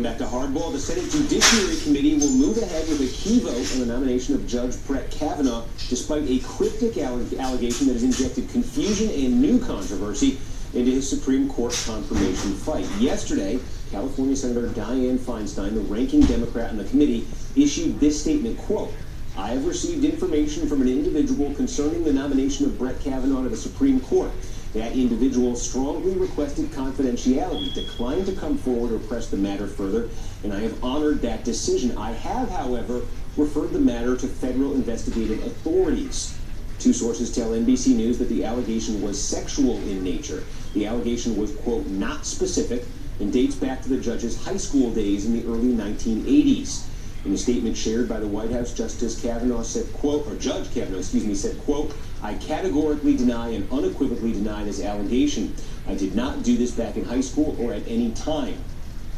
Welcome back to Hardball. The Senate Judiciary Committee will move ahead with a key vote on the nomination of Judge Brett Kavanaugh, despite a cryptic allegation that has injected confusion and new controversy into his Supreme Court confirmation fight. Yesterday, California Senator Dianne Feinstein, the ranking Democrat on the committee, issued this statement, quote, "I have received information from an individual concerning the nomination of Brett Kavanaugh to the Supreme Court. That individual strongly requested confidentiality, declined to come forward or press the matter further, and I have honored that decision. I have, however, referred the matter to federal investigative authorities." Two sources tell NBC News that the allegation was sexual in nature. The allegation was, quote, "not specific," and dates back to the judge's high school days in the early 1980s. In a statement shared by the White House, Justice Kavanaugh said, quote, or Judge Kavanaugh, said, quote, "I categorically deny and unequivocally deny this allegation. I did not do this back in high school or at any time."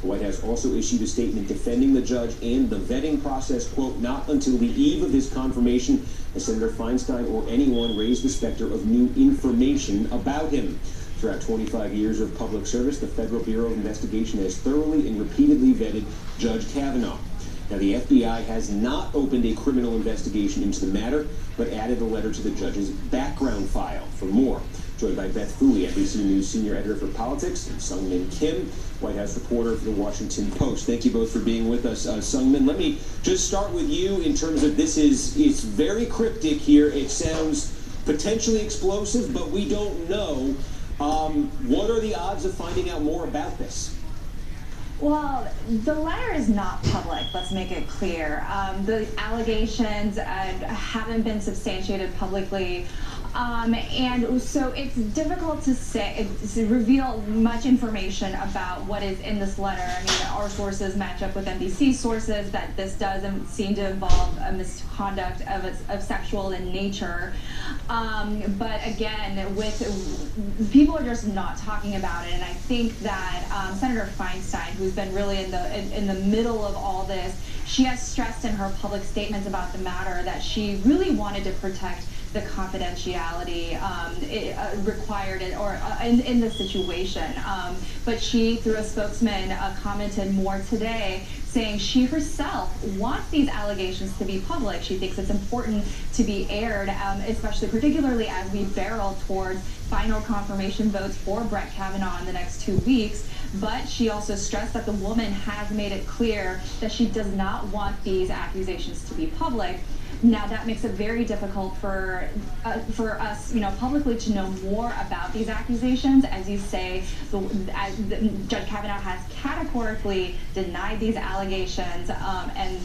The White House also issued a statement defending the judge and the vetting process, quote, "Not until the eve of his confirmation has Senator Feinstein or anyone raised the specter of new information about him." Throughout 25 years of public service, the Federal Bureau of Investigation has thoroughly and repeatedly vetted Judge Kavanaugh. Now, the FBI has not opened a criminal investigation into the matter, but added a letter to the judge's background file. For more, joined by Beth, Fouhy, NBC News senior editor for politics, and Seung Kim, White House reporter for the Washington Post. Thank you both for being with us. Seung, let me just start with you in terms of it's very cryptic here. It sounds potentially explosive, but we don't know. What are the odds of finding out more about this? Well, the letter is not public, let's make it clear. The allegations haven't been substantiated publicly. And so it's difficult to reveal much information about what is in this letter. I mean, our sources match up with NBC sources that this doesn't seem to involve a misconduct of sexual in nature. But again, people are just not talking about it, and I think that Senator Feinstein, who's been really in the middle of all this, she has stressed in her public statements about the matter that she really wanted to protect the confidentiality required in the situation. But she, through a spokesman, commented more today, saying she herself wants these allegations to be public. She thinks it's important to be aired, particularly as we barrel towards final confirmation votes for Brett Kavanaugh in the next 2 weeks. But she also stressed that the woman has made it clear that she does not want these accusations to be public. Now, that makes it very difficult for us, publicly to know more about these accusations. As you say, Judge Kavanaugh has categorically denied these allegations, and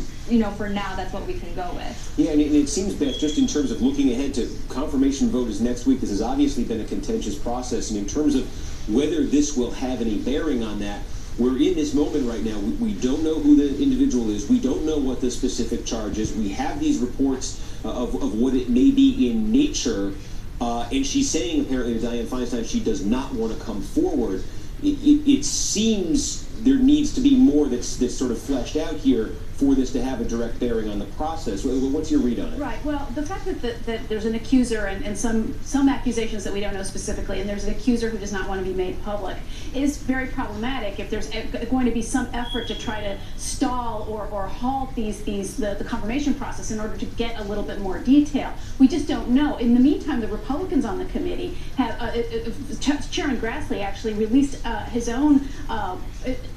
for now, that's what we can go with. Yeah, and it seems, Beth, just in terms of looking ahead to confirmation vote is next week, this has obviously been a contentious process, and in terms of whether this will have any bearing on that, we're in this moment right now. We don't know who the individual is. We don't know what the specific charge is. We have these reports of what it may be in nature. And she's saying, apparently, to Dianne Feinstein, she does not want to come forward. It seems there needs to be more that's sort of fleshed out here for this to have a direct bearing on the process. What's your read on it? Right. Well, the fact that there's an accuser and some accusations that we don't know specifically, and there's an accuser who does not want to be made public, is very problematic if there's going to be some effort to try to stall or halt the confirmation process in order to get a little bit more detail. We just don't know. In the meantime, the Republicans on the committee have Chairman Grassley actually released his own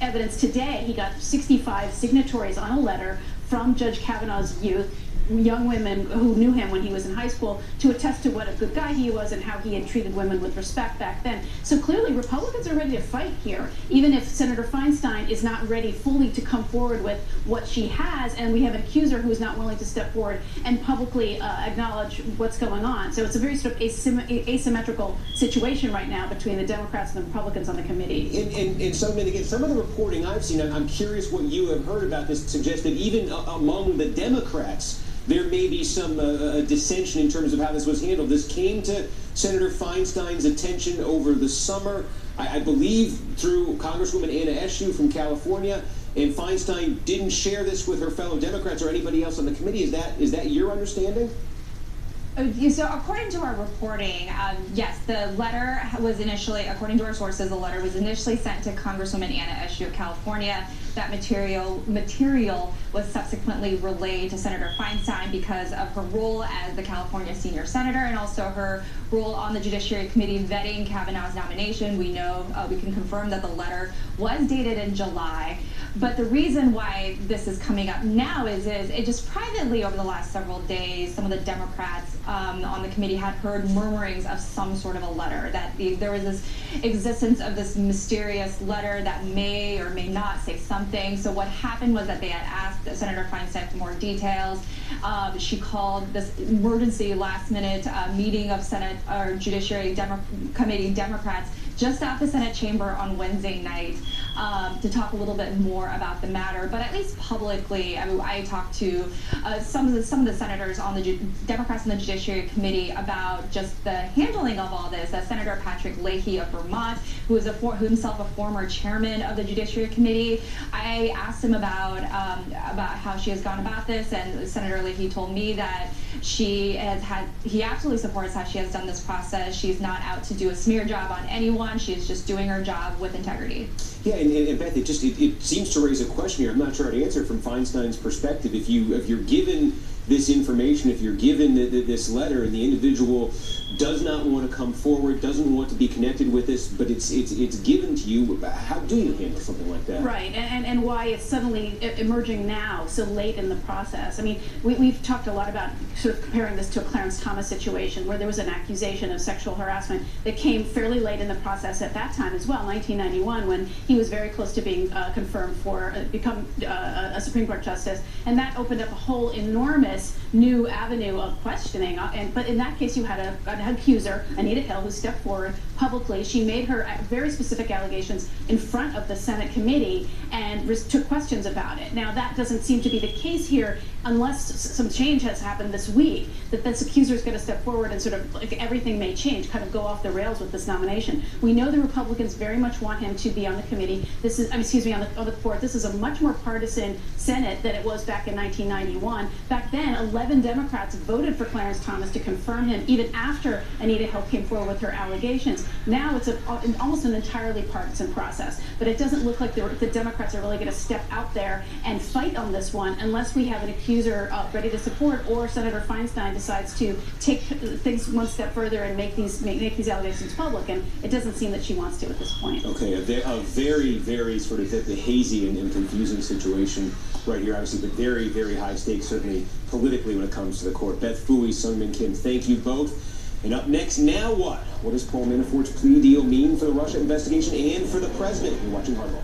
evidence today. He got 65 signatories on a letter from Judge Kavanaugh's youth, young women who knew him when he was in high school, to attest to what a good guy he was and how he had treated women with respect back then. So clearly Republicans are ready to fight here, even if Senator Feinstein is not ready fully to come forward with what she has, and we have an accuser who is not willing to step forward and publicly acknowledge what's going on. So it's a very sort of asymmetrical situation right now between the Democrats and the Republicans on the committee. And some of the reporting I've seen, I'm curious what you have heard about this, suggests that even among the Democrats, there may be some dissension in terms of how this was handled. This came to Senator Feinstein's attention over the summer, I believe through Congresswoman Anna Eshoo from California, and Feinstein didn't share this with her fellow Democrats or anybody else on the committee. Is that your understanding? So according to our reporting, yes, the letter was initially, according to our sources, the letter was initially sent to Congresswoman Anna Eshoo of California. That material was subsequently relayed to Senator Feinstein because of her role as the California senior senator and also her role on the Judiciary Committee vetting Kavanaugh's nomination. We know, we can confirm that the letter was dated in July. But the reason why this is coming up now is it just privately over the last several days, some of the Democrats on the committee had heard murmurings of some sort of a letter, that there was this existence of this mysterious letter that may or may not say something. So what happened was that they had asked Senator Feinstein for more details. She called this emergency last-minute meeting of Senate or Judiciary Committee Democrats just out the Senate chamber on Wednesday night to talk a little bit more about the matter. But at least publicly, I mean, I talked to some of the senators on the Democrats on the Judiciary Committee about just the handling of all this. Senator Patrick Leahy of Vermont, who is himself a former chairman of the Judiciary Committee, I asked him about how she has gone about this, and Senator Leahy told me that he absolutely supports how she has done this process. She's not out to do a smear job on anyone. She is just doing her job with integrity. Yeah, and Beth, it seems to raise a question here. I'm not sure how to answer it from Feinstein's perspective. If you're given this information, if you're given this letter, and the individual does not want to come forward, doesn't want to be connected with this, but it's given to you, how do you handle something like that? Right, and why it's suddenly emerging now, so late in the process. I mean, we've talked a lot about sort of comparing this to a Clarence Thomas situation where there was an accusation of sexual harassment that came fairly late in the process at that time as well, 1991, when he was very close to being confirmed for become a Supreme Court justice, and that opened up a whole enormous new avenue of questioning. But in that case, you had an accuser, Anita Hill, who stepped forward publicly. She made her very specific allegations in front of the Senate committee and took questions about it. Now, that doesn't seem to be the case here unless some change has happened this week, that this accuser is going to step forward and sort of, like, everything may change, kind of go off the rails with this nomination. We know the Republicans very much want him to be on the committee. This is, on the court. This is a much more partisan Senate than it was back in 1991. Back then, 11 Democrats voted for Clarence Thomas to confirm him even after Anita Hill came forward with her allegations. Now it's almost an entirely partisan process, but it doesn't look like the Democrats are really going to step out there and fight on this one unless we have an accuser ready to support, or Senator Feinstein decides to take things one step further and make these allegations public, and it doesn't seem that she wants to at this point. Okay, a very, very sort of hazy and confusing situation right here, obviously, but very, very high stakes, certainly politically, when it comes to the court. Beth, Fouhy, Seung, Kim, thank you both. And up next, now what? What does Paul Manafort's plea deal mean for the Russia investigation and for the president? You're watching Hardball.